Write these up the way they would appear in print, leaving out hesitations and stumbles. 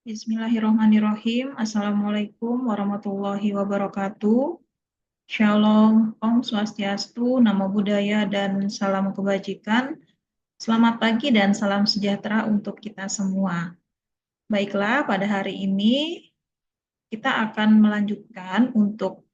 Bismillahirrahmanirrahim. Assalamualaikum warahmatullahi wabarakatuh. Shalom, Om Swastiastu, Namo Buddhaya, dan salam kebajikan. Selamat pagi dan salam sejahtera untuk kita semua. Baiklah, pada hari ini kita akan melanjutkan untuk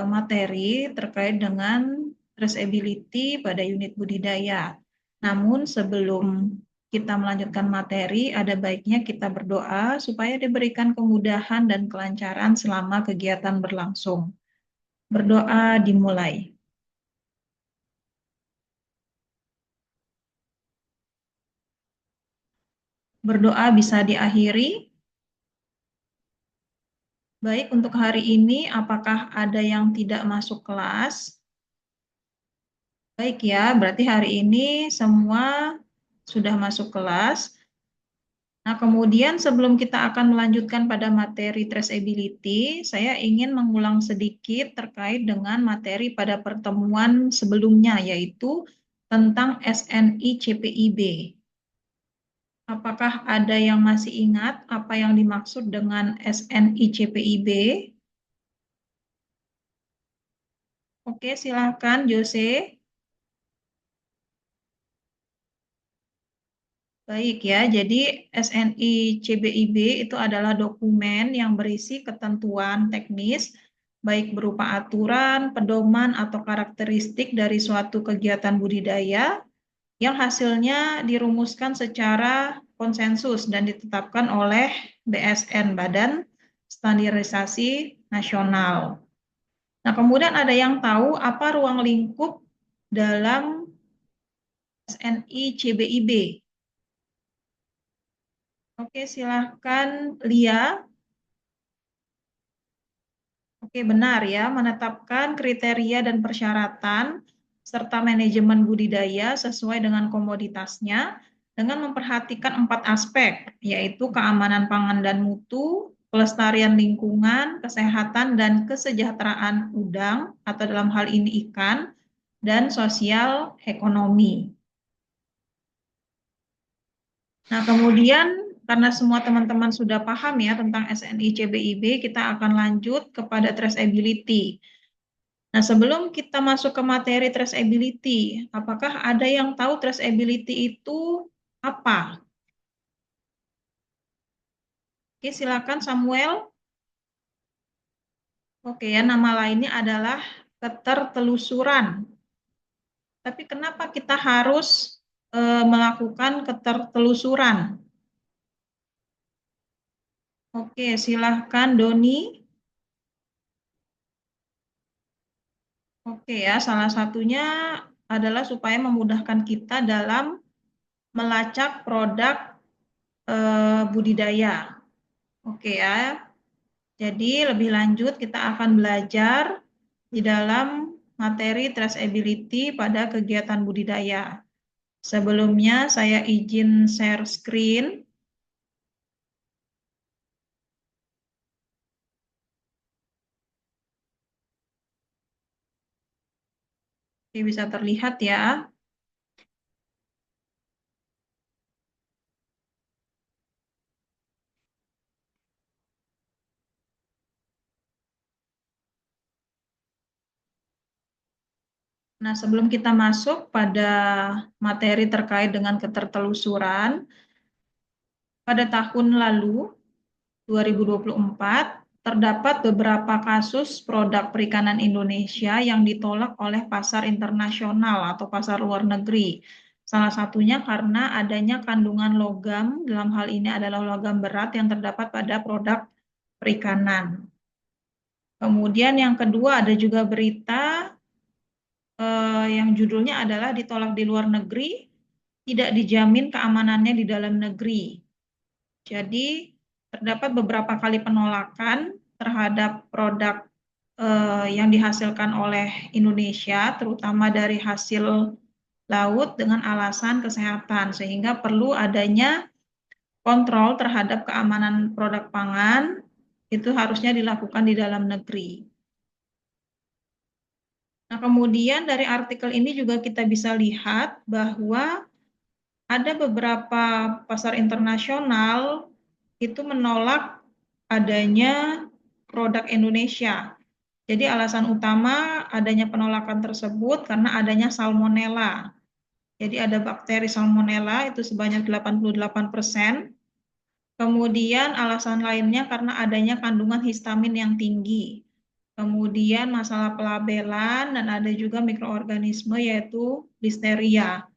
materi terkait dengan traceability pada unit budidaya. Namun sebelum kita melanjutkan materi, ada baiknya kita berdoa supaya diberikan kemudahan dan kelancaran selama kegiatan berlangsung. Berdoa dimulai. Berdoa bisa diakhiri. Baik, untuk hari ini apakah ada yang tidak masuk kelas? Baik ya, berarti hari ini semua sudah masuk kelas. Nah, kemudian sebelum kita akan melanjutkan pada materi traceability, saya ingin mengulang sedikit terkait dengan materi pada pertemuan sebelumnya, yaitu tentang SNI CPIB. Apakah ada yang masih ingat apa yang dimaksud dengan SNI CPIB? Oke, silahkan Jose. Baik ya, jadi SNI CBIB itu adalah dokumen yang berisi ketentuan teknis, baik berupa aturan, pedoman, atau karakteristik dari suatu kegiatan budidaya yang hasilnya dirumuskan secara konsensus dan ditetapkan oleh BSN, Badan Standarisasi Nasional. Nah, kemudian ada yang tahu apa ruang lingkup dalam SNI CBIB? Oke, silahkan Lia. Oke, benar ya, menetapkan kriteria dan persyaratan serta manajemen budidaya sesuai dengan komoditasnya dengan memperhatikan 4 aspek, yaitu keamanan pangan dan mutu, kelestarian lingkungan, kesehatan dan kesejahteraan udang atau dalam hal ini ikan, dan sosial ekonomi. Nah, kemudian karena semua teman-teman sudah paham ya tentang SNI CBIB, kita akan lanjut kepada traceability. Nah, sebelum kita masuk ke materi traceability, apakah ada yang tahu traceability itu apa? Oke, silakan Samuel. Oke ya, nama lainnya adalah ketertelusuran. Tapi kenapa kita harus melakukan ketertelusuran? Oke, silahkan Doni. Oke ya, salah satunya adalah supaya memudahkan kita dalam melacak produk budidaya. Oke ya, jadi lebih lanjut kita akan belajar di dalam materi traceability pada kegiatan budidaya. Sebelumnya saya izin share screen. Oke, bisa terlihat ya. Nah, sebelum kita masuk pada materi terkait dengan ketertelusuran, pada tahun lalu, 2024, terdapat beberapa kasus produk perikanan Indonesia yang ditolak oleh pasar internasional atau pasar luar negeri. Salah satunya karena adanya kandungan logam, dalam hal ini adalah logam berat yang terdapat pada produk perikanan. Kemudian yang kedua ada juga berita yang judulnya adalah ditolak di luar negeri, tidak dijamin keamanannya di dalam negeri. Jadi terdapat beberapa kali penolakan terhadap produk yang dihasilkan oleh Indonesia, terutama dari hasil laut dengan alasan kesehatan, sehingga perlu adanya kontrol terhadap keamanan produk pangan, itu harusnya dilakukan di dalam negeri. Nah, kemudian dari artikel ini juga kita bisa lihat bahwa ada beberapa pasar internasional itu menolak adanya produk Indonesia. Jadi alasan utama adanya penolakan tersebut karena adanya salmonella. Jadi ada bakteri salmonella itu sebanyak 88%. Kemudian alasan lainnya karena adanya kandungan histamin yang tinggi. Kemudian masalah pelabelan dan ada juga mikroorganisme yaitu listeria.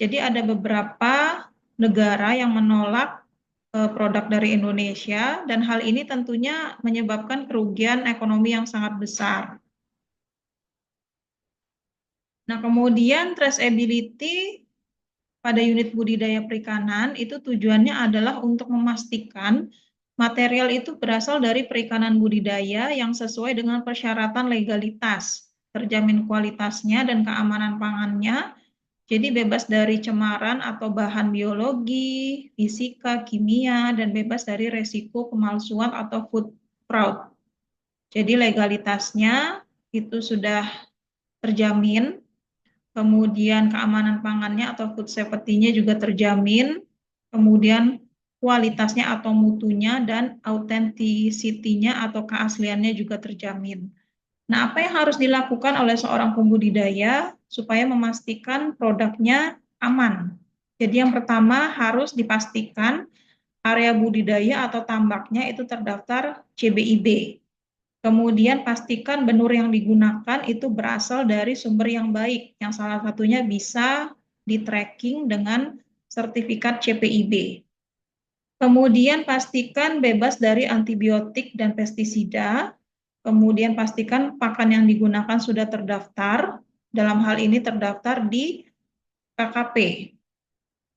Jadi ada beberapa negara yang menolak produk dari Indonesia dan hal ini tentunya menyebabkan kerugian ekonomi yang sangat besar. Nah, kemudian traceability pada unit budidaya perikanan itu tujuannya adalah untuk memastikan material itu berasal dari perikanan budidaya yang sesuai dengan persyaratan legalitas, terjamin kualitasnya dan keamanan pangannya, jadi bebas dari cemaran atau bahan biologi, fisika, kimia, dan bebas dari resiko pemalsuan atau food fraud. Jadi legalitasnya itu sudah terjamin, kemudian keamanan pangannya atau food safety-nya juga terjamin, kemudian kualitasnya atau mutunya dan authenticity-nya atau keasliannya juga terjamin. Nah, apa yang harus dilakukan oleh seorang pembudidaya supaya memastikan produknya aman? Jadi yang pertama harus dipastikan area budidaya atau tambaknya itu terdaftar CBIB. Kemudian pastikan benur yang digunakan itu berasal dari sumber yang baik, yang salah satunya bisa di-tracking dengan sertifikat CPIB. Kemudian pastikan bebas dari antibiotik dan pestisida. Kemudian pastikan pakan yang digunakan sudah terdaftar, dalam hal ini terdaftar di KKP.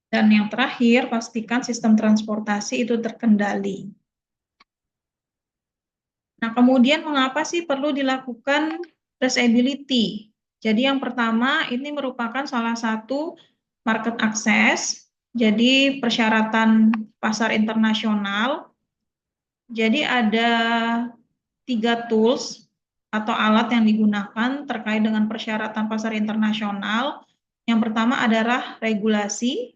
Dan yang terakhir, pastikan sistem transportasi itu terkendali. Nah, kemudian mengapa sih perlu dilakukan traceability? Jadi yang pertama, ini merupakan salah satu market access, jadi persyaratan pasar internasional. Jadi ada 3 tools atau alat yang digunakan terkait dengan persyaratan pasar internasional. Yang pertama adalah regulasi.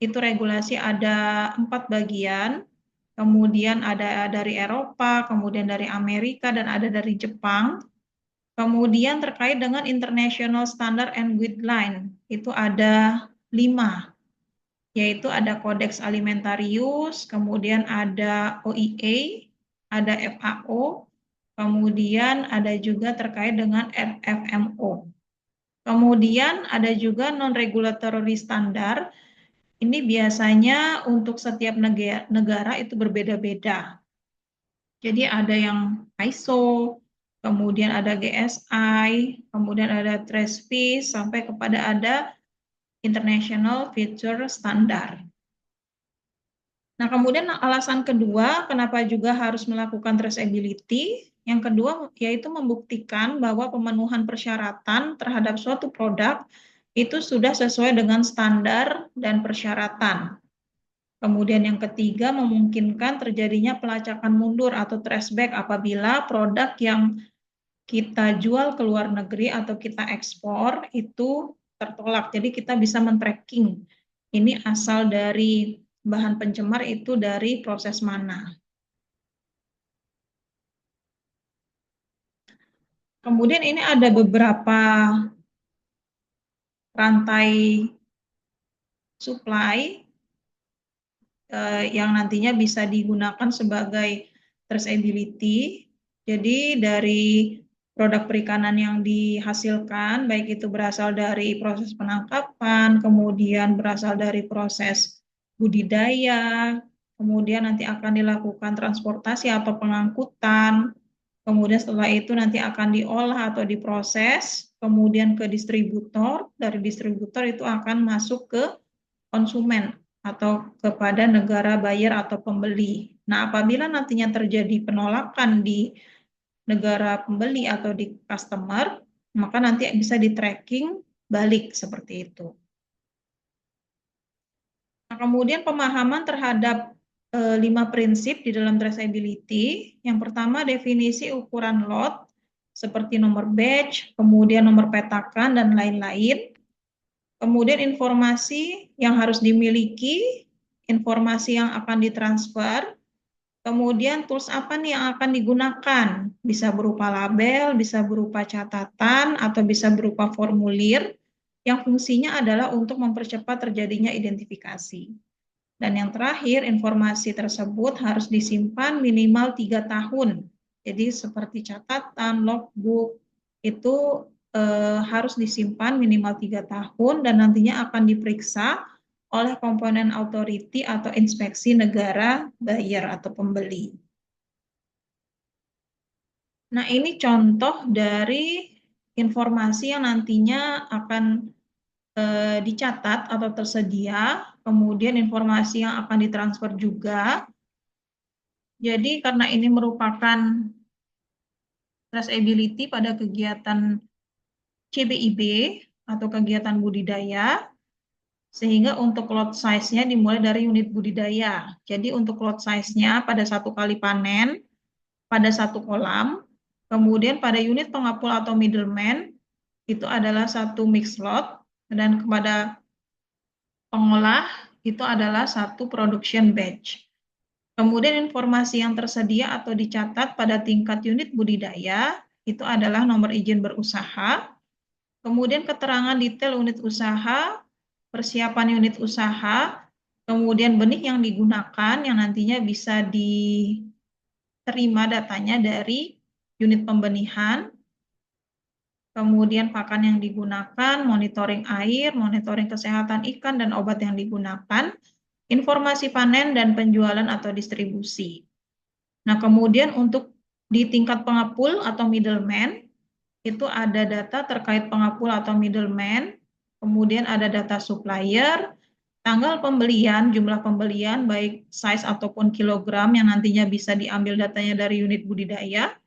Itu regulasi ada 4 bagian. Kemudian ada dari Eropa, kemudian dari Amerika, dan ada dari Jepang. Kemudian terkait dengan International Standard and Guideline, itu ada 5, yaitu ada Codex Alimentarius, kemudian ada OIA, ada FAO, kemudian ada juga terkait dengan FMO. Kemudian ada juga non-regulatory standard. Ini biasanya untuk setiap negara itu berbeda-beda. Jadi ada yang ISO, kemudian ada GSI, kemudian ada TRACE-P, sampai kepada ada International Feature Standard. Nah, kemudian alasan kedua kenapa juga harus melakukan traceability, yang kedua yaitu membuktikan bahwa pemenuhan persyaratan terhadap suatu produk itu sudah sesuai dengan standar dan persyaratan. Kemudian yang ketiga memungkinkan terjadinya pelacakan mundur atau traceback apabila produk yang kita jual ke luar negeri atau kita ekspor itu tertolak. Jadi kita bisa men-tracking ini asal dari bahan pencemar itu dari proses mana. Kemudian ini ada beberapa rantai supply yang nantinya bisa digunakan sebagai traceability. Jadi dari produk perikanan yang dihasilkan, baik itu berasal dari proses penangkapan, kemudian berasal dari proses budidaya, kemudian nanti akan dilakukan transportasi atau pengangkutan, kemudian setelah itu nanti akan diolah atau diproses, kemudian ke distributor, dari distributor itu akan masuk ke konsumen atau kepada negara buyer atau pembeli. Nah, apabila nantinya terjadi penolakan di negara pembeli atau di customer, maka nanti bisa di-tracking balik seperti itu. Nah, kemudian pemahaman terhadap 5 prinsip di dalam traceability. Yang pertama, definisi ukuran lot, seperti nomor batch, kemudian nomor petakan, dan lain-lain. Kemudian informasi yang harus dimiliki, informasi yang akan ditransfer, kemudian tools apa nih yang akan digunakan. Bisa berupa label, bisa berupa catatan, atau bisa berupa formulir, yang fungsinya adalah untuk mempercepat terjadinya identifikasi. Dan yang terakhir, informasi tersebut harus disimpan minimal 3 tahun. Jadi seperti catatan, logbook, itu harus disimpan minimal 3 tahun dan nantinya akan diperiksa oleh komponen authority atau inspeksi negara buyer atau pembeli. Nah, ini contoh dari informasi yang nantinya akan dicatat atau tersedia, kemudian informasi yang akan ditransfer juga. Jadi karena ini merupakan traceability pada kegiatan CBIB atau kegiatan budidaya, sehingga untuk lot size-nya dimulai dari unit budidaya. Jadi untuk lot size-nya pada 1 kali panen, pada 1 kolam, kemudian pada unit pengapul atau middleman, itu adalah 1 mix lot, dan kepada pengolah itu adalah 1 production batch. Kemudian informasi yang tersedia atau dicatat pada tingkat unit budidaya itu adalah nomor izin berusaha, kemudian keterangan detail unit usaha, persiapan unit usaha, kemudian benih yang digunakan yang nantinya bisa diterima datanya dari unit pembenihan, kemudian pakan yang digunakan, monitoring air, monitoring kesehatan ikan, dan obat yang digunakan, informasi panen dan penjualan atau distribusi. Nah, kemudian untuk di tingkat pengapul atau middleman, itu ada data terkait pengapul atau middleman, kemudian ada data supplier, tanggal pembelian, jumlah pembelian, baik size ataupun kilogram yang nantinya bisa diambil datanya dari unit budidaya,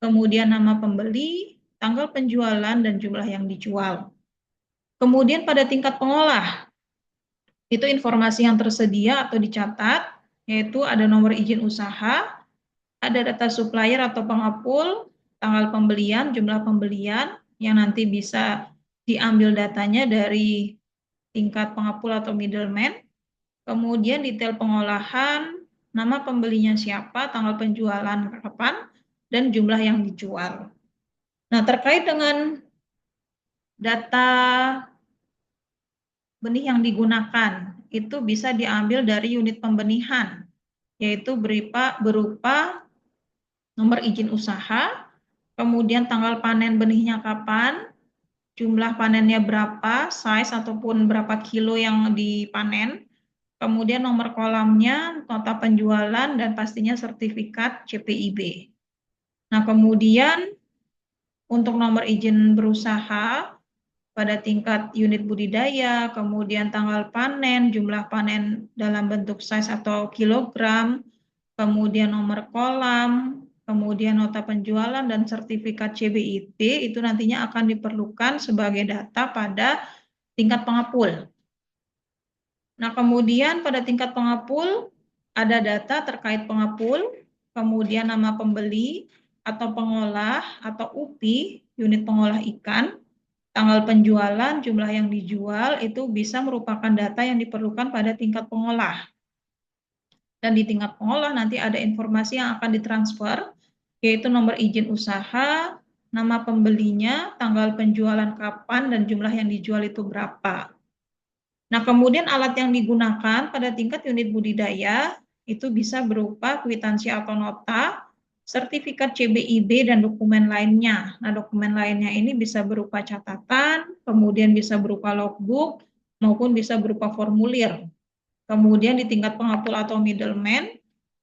kemudian nama pembeli, tanggal penjualan, dan jumlah yang dijual. Kemudian pada tingkat pengolah, itu informasi yang tersedia atau dicatat, yaitu ada nomor izin usaha, ada data supplier atau pengapul, tanggal pembelian, jumlah pembelian, yang nanti bisa diambil datanya dari tingkat pengapul atau middleman, kemudian detail pengolahan, nama pembelinya siapa, tanggal penjualan kapan, dan jumlah yang dijual. Nah, terkait dengan data benih yang digunakan, itu bisa diambil dari unit pembenihan, yaitu berupa nomor izin usaha, kemudian tanggal panen benihnya kapan, jumlah panennya berapa, size ataupun berapa kilo yang dipanen, kemudian nomor kolamnya, nota penjualan, dan pastinya sertifikat CPIB. Nah, kemudian untuk nomor izin berusaha pada tingkat unit budidaya, kemudian tanggal panen, jumlah panen dalam bentuk size atau kilogram, kemudian nomor kolam, kemudian nota penjualan dan sertifikat CBIT itu nantinya akan diperlukan sebagai data pada tingkat pengapul. Nah, kemudian pada tingkat pengapul ada data terkait pengapul, kemudian nama pembeli atau pengolah atau UPI, unit pengolah ikan, tanggal penjualan, jumlah yang dijual, itu bisa merupakan data yang diperlukan pada tingkat pengolah. Dan di tingkat pengolah nanti ada informasi yang akan ditransfer, yaitu nomor izin usaha, nama pembelinya, tanggal penjualan kapan, dan jumlah yang dijual itu berapa. Nah, kemudian alat yang digunakan pada tingkat unit budidaya itu bisa berupa kwitansi atau nota, sertifikat CBIB, dan dokumen lainnya. Nah, dokumen lainnya ini bisa berupa catatan, kemudian bisa berupa logbook, maupun bisa berupa formulir. Kemudian di tingkat pengapul atau middleman,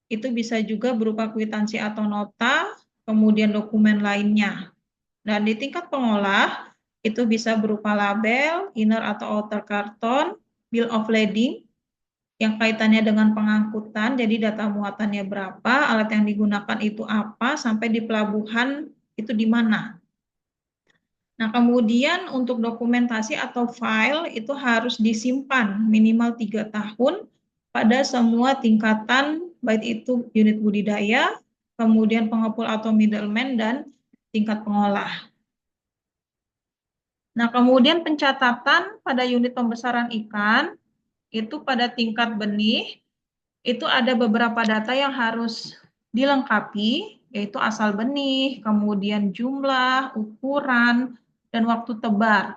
itu bisa juga berupa kwitansi atau nota, kemudian dokumen lainnya. Dan di tingkat pengolah, itu bisa berupa label, inner atau outer karton, bill of lading, yang kaitannya dengan pengangkutan, jadi data muatannya berapa, alat yang digunakan itu apa, sampai di pelabuhan itu di mana. Nah, kemudian untuk dokumentasi atau file itu harus disimpan minimal 3 tahun pada semua tingkatan, baik itu unit budidaya, kemudian pengepul atau middleman, dan tingkat pengolah. Nah, kemudian pencatatan pada unit pembesaran ikan itu pada tingkat benih, itu ada beberapa data yang harus dilengkapi, yaitu asal benih, kemudian jumlah, ukuran, dan waktu tebar.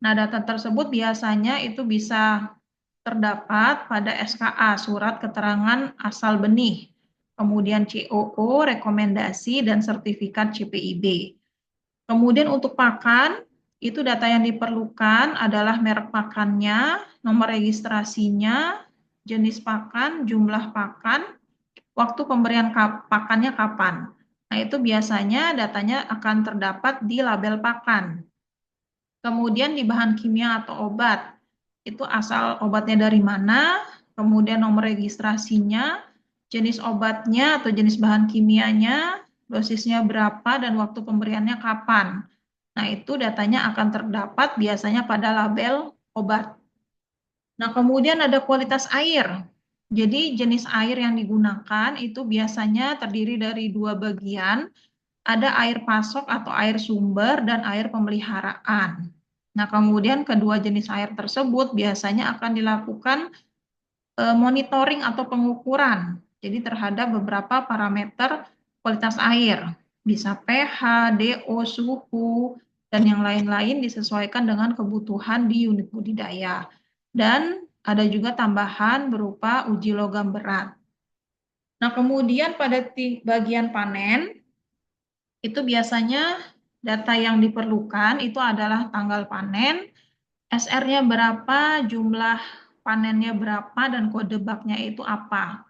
Nah, data tersebut biasanya itu bisa terdapat pada SKA, Surat Keterangan Asal Benih, kemudian COO, rekomendasi, dan sertifikat CPIB. Kemudian untuk pakan, itu data yang diperlukan adalah merek pakannya, nomor registrasinya, jenis pakan, jumlah pakan, waktu pemberian pakannya kapan. Nah, itu biasanya datanya akan terdapat di label pakan. Kemudian di bahan kimia atau obat, itu asal obatnya dari mana, kemudian nomor registrasinya, jenis obatnya atau jenis bahan kimianya, dosisnya berapa, dan waktu pemberiannya kapan. Nah, itu datanya akan terdapat biasanya pada label obat. Nah, kemudian ada kualitas air. Jadi, jenis air yang digunakan itu biasanya terdiri dari dua bagian, ada air pasok atau air sumber dan air pemeliharaan. Nah, kemudian kedua jenis air tersebut biasanya akan dilakukan monitoring atau pengukuran. Jadi terhadap beberapa parameter kualitas air, bisa pH, DO, suhu, dan yang lain-lain disesuaikan dengan kebutuhan di unit budidaya. Dan ada juga tambahan berupa uji logam berat. Nah, kemudian pada bagian panen, itu biasanya data yang diperlukan itu adalah tanggal panen, SR-nya berapa, jumlah panennya berapa, dan kode baknya itu apa.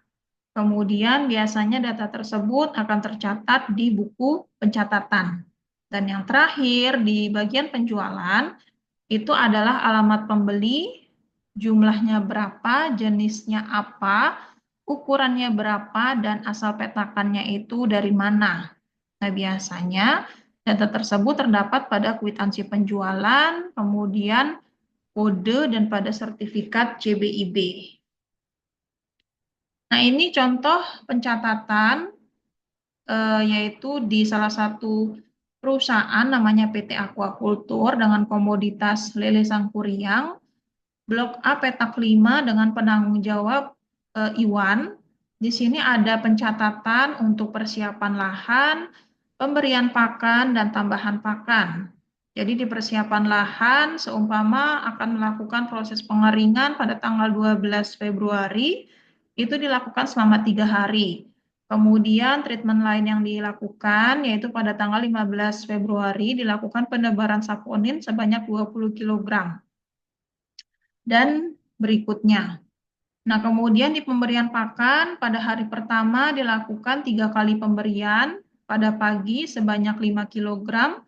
Kemudian biasanya data tersebut akan tercatat di buku pencatatan. Dan yang terakhir di bagian penjualan itu adalah alamat pembeli, jumlahnya berapa, jenisnya apa, ukurannya berapa, dan asal petakannya itu dari mana. Nah, biasanya data tersebut terdapat pada kwitansi penjualan, kemudian kode, dan pada sertifikat CBIB. Nah, ini contoh pencatatan, yaitu di salah satu perusahaan namanya PT Aquaculture dengan komoditas lele sangkuriang, Blok A petak 5 dengan penanggung jawab Iwan. Di sini ada pencatatan untuk persiapan lahan, pemberian pakan, dan tambahan pakan. Jadi di persiapan lahan, seumpama akan melakukan proses pengeringan pada tanggal 12 Februari, itu dilakukan selama 3 hari. Kemudian treatment lain yang dilakukan, yaitu pada tanggal 15 Februari, dilakukan penebaran saponin sebanyak 20 kg. Dan berikutnya. Nah, kemudian di pemberian pakan, pada hari pertama dilakukan 3 kali pemberian, pada pagi sebanyak 5 kg,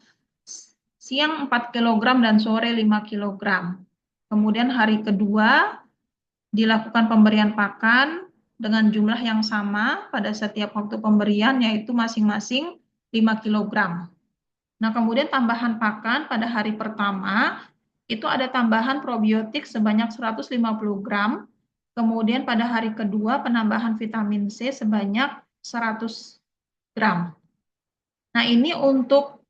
siang 4 kg, dan sore 5 kg. Kemudian hari kedua dilakukan pemberian pakan dengan jumlah yang sama pada setiap waktu pemberian, yaitu masing-masing 5 kg. Nah, kemudian tambahan pakan pada hari pertama, itu ada tambahan probiotik sebanyak 150 gram, kemudian pada hari kedua penambahan vitamin C sebanyak 100 gram. Nah, ini untuk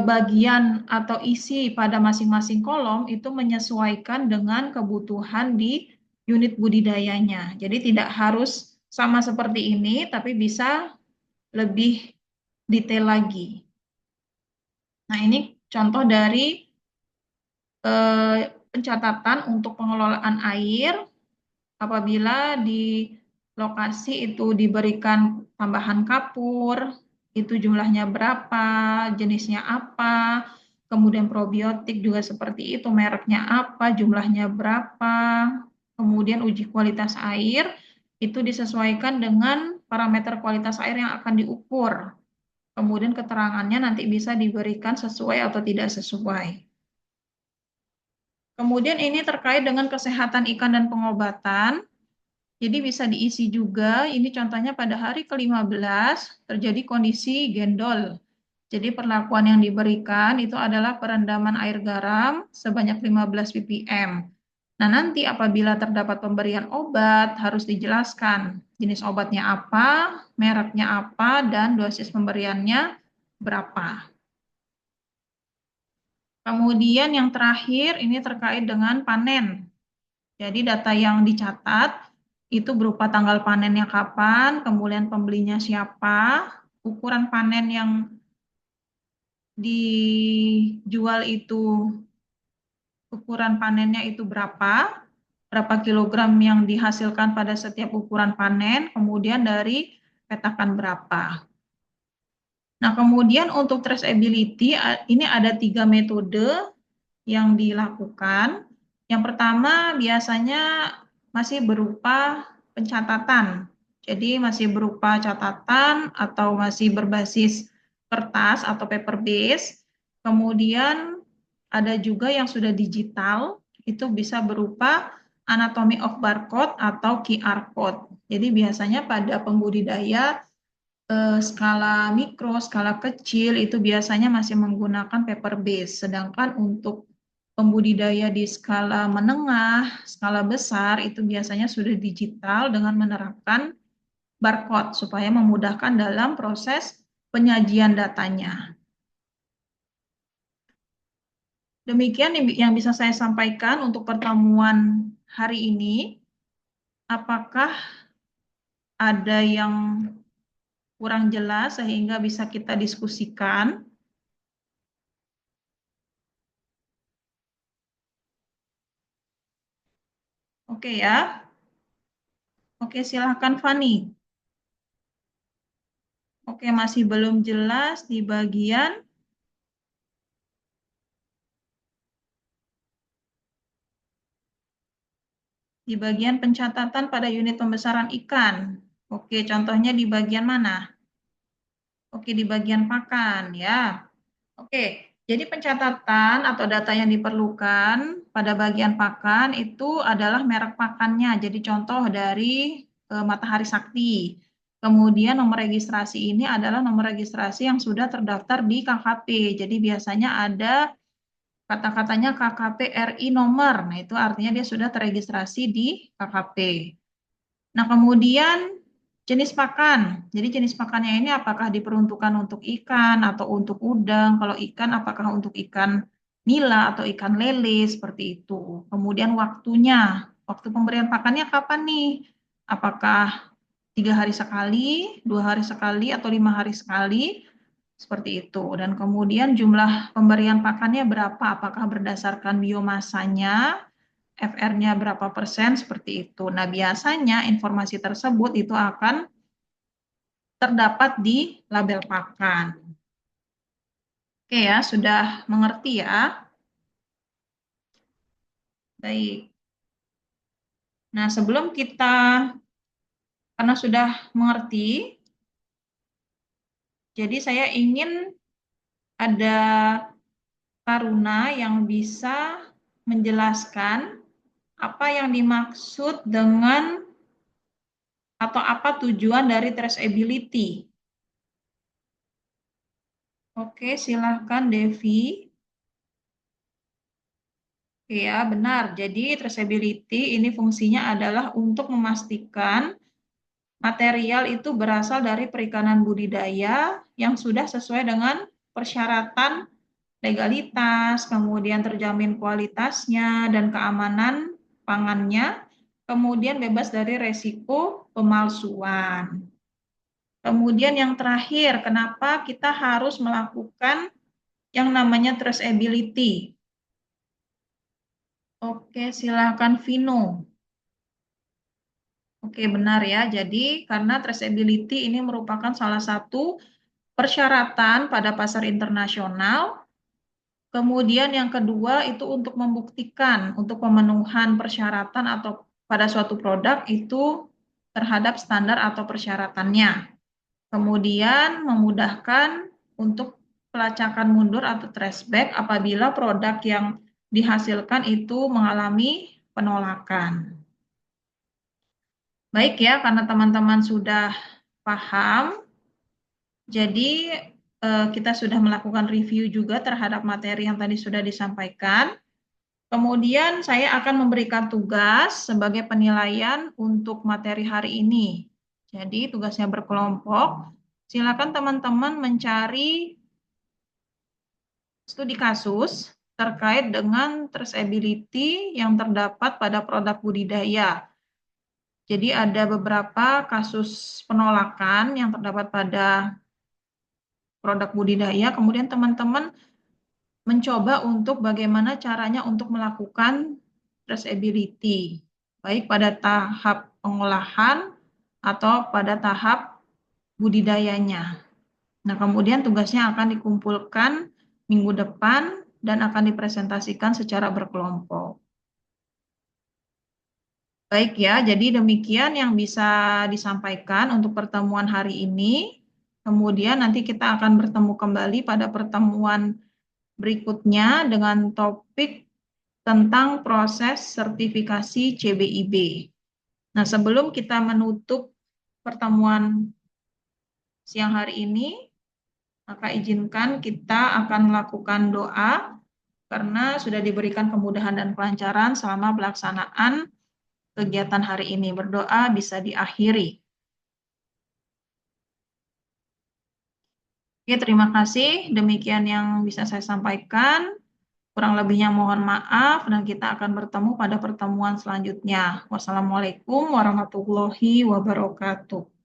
bagian atau isi pada masing-masing kolom itu menyesuaikan dengan kebutuhan di unit budidayanya. Jadi tidak harus sama seperti ini, tapi bisa lebih detail lagi. Nah, ini contoh dari pencatatan untuk pengelolaan air apabila di lokasi itu diberikan tambahan kapur, itu jumlahnya berapa, jenisnya apa, kemudian probiotik juga seperti itu, mereknya apa, jumlahnya berapa, kemudian uji kualitas air, itu disesuaikan dengan parameter kualitas air yang akan diukur. Kemudian keterangannya nanti bisa diberikan sesuai atau tidak sesuai. Kemudian ini terkait dengan kesehatan ikan dan pengobatan. Jadi bisa diisi juga, ini contohnya pada hari ke-15 terjadi kondisi gendol. Jadi perlakuan yang diberikan itu adalah perendaman air garam sebanyak 15 ppm. Nah, nanti apabila terdapat pemberian obat harus dijelaskan jenis obatnya apa, mereknya apa, dan dosis pemberiannya berapa. Kemudian yang terakhir ini terkait dengan panen. Jadi data yang dicatat itu berupa tanggal panennya kapan, kemudian pembelinya siapa, ukuran panen yang dijual itu, ukuran panennya itu berapa kilogram yang dihasilkan pada setiap ukuran panen, kemudian dari petakan berapa. Nah, kemudian untuk traceability, ini ada 3 metode yang dilakukan. Yang pertama biasanya masih berupa pencatatan. Jadi masih berupa catatan atau masih berbasis kertas atau paper base. Kemudian ada juga yang sudah digital, itu bisa berupa anatomy of barcode atau QR code. Jadi biasanya pada pembudidaya skala mikro, skala kecil itu biasanya masih menggunakan paper base. Sedangkan untuk pembudidaya di skala menengah, skala besar itu biasanya sudah digital dengan menerapkan barcode supaya memudahkan dalam proses penyajian datanya. Demikian yang bisa saya sampaikan untuk pertemuan hari ini. Apakah ada yang kurang jelas sehingga bisa kita diskusikan? Oke ya. Oke, silahkan Fani. Oke, masih belum jelas di bagian pencatatan pada unit pembesaran ikan. Oke, contohnya di bagian mana? Oke, di bagian pakan ya. Oke, jadi pencatatan atau data yang diperlukan pada bagian pakan itu adalah merek pakannya. Jadi contoh dari Matahari Sakti. Kemudian nomor registrasi ini adalah nomor registrasi yang sudah terdaftar di KKP. Jadi biasanya ada kata-katanya KKP RI nomor. Nah, itu artinya dia sudah terregistrasi di KKP. Nah, kemudian jenis pakan. Jadi jenis pakannya ini apakah diperuntukkan untuk ikan atau untuk udang? Kalau ikan apakah untuk ikan nila atau ikan lele seperti itu. Kemudian waktunya. Waktu pemberian pakannya kapan nih? Apakah 3 hari sekali, 2 hari sekali, atau 5 hari sekali? Seperti itu. Dan kemudian jumlah pemberian pakannya berapa? Apakah berdasarkan biomasanya, FR-nya berapa persen, seperti itu. Nah, biasanya informasi tersebut itu akan terdapat di label pakan. Oke ya, sudah mengerti ya? Baik. Nah, sebelum kita, karena sudah mengerti, jadi saya ingin ada Taruna yang bisa menjelaskan apa yang dimaksud dengan atau apa tujuan dari traceability. Oke, silahkan Devi. Ya, benar. Jadi traceability ini fungsinya adalah untuk memastikan material itu berasal dari perikanan budidaya yang sudah sesuai dengan persyaratan legalitas, kemudian terjamin kualitasnya dan keamanan pangannya, kemudian bebas dari resiko pemalsuan. Kemudian yang terakhir, kenapa kita harus melakukan yang namanya traceability? Oke, silakan Vino. Oke, benar ya. Jadi karena traceability ini merupakan salah satu persyaratan pada pasar internasional. Kemudian yang kedua itu untuk membuktikan untuk pemenuhan persyaratan atau pada suatu produk itu terhadap standar atau persyaratannya. Kemudian memudahkan untuk pelacakan mundur atau traceback apabila produk yang dihasilkan itu mengalami penolakan. Baik ya, karena teman-teman sudah paham, jadi kita sudah melakukan review juga terhadap materi yang tadi sudah disampaikan. Kemudian saya akan memberikan tugas sebagai penilaian untuk materi hari ini. Jadi tugasnya berkelompok. Silakan teman-teman mencari studi kasus terkait dengan traceability yang terdapat pada produk budidaya. Jadi ada beberapa kasus penolakan yang terdapat pada produk budidaya, kemudian teman-teman mencoba untuk bagaimana caranya untuk melakukan traceability, baik pada tahap pengolahan atau pada tahap budidayanya. Nah, kemudian tugasnya akan dikumpulkan minggu depan dan akan dipresentasikan secara berkelompok. Baik ya, jadi demikian yang bisa disampaikan untuk pertemuan hari ini. Kemudian nanti kita akan bertemu kembali pada pertemuan berikutnya dengan topik tentang proses sertifikasi CBIB. Nah, sebelum kita menutup pertemuan siang hari ini, maka izinkan kita akan melakukan doa karena sudah diberikan kemudahan dan kelancaran selama pelaksanaan kegiatan hari ini. Berdoa bisa diakhiri. Oke, terima kasih. Demikian yang bisa saya sampaikan. Kurang lebihnya mohon maaf dan kita akan bertemu pada pertemuan selanjutnya. Wassalamualaikum warahmatullahi wabarakatuh.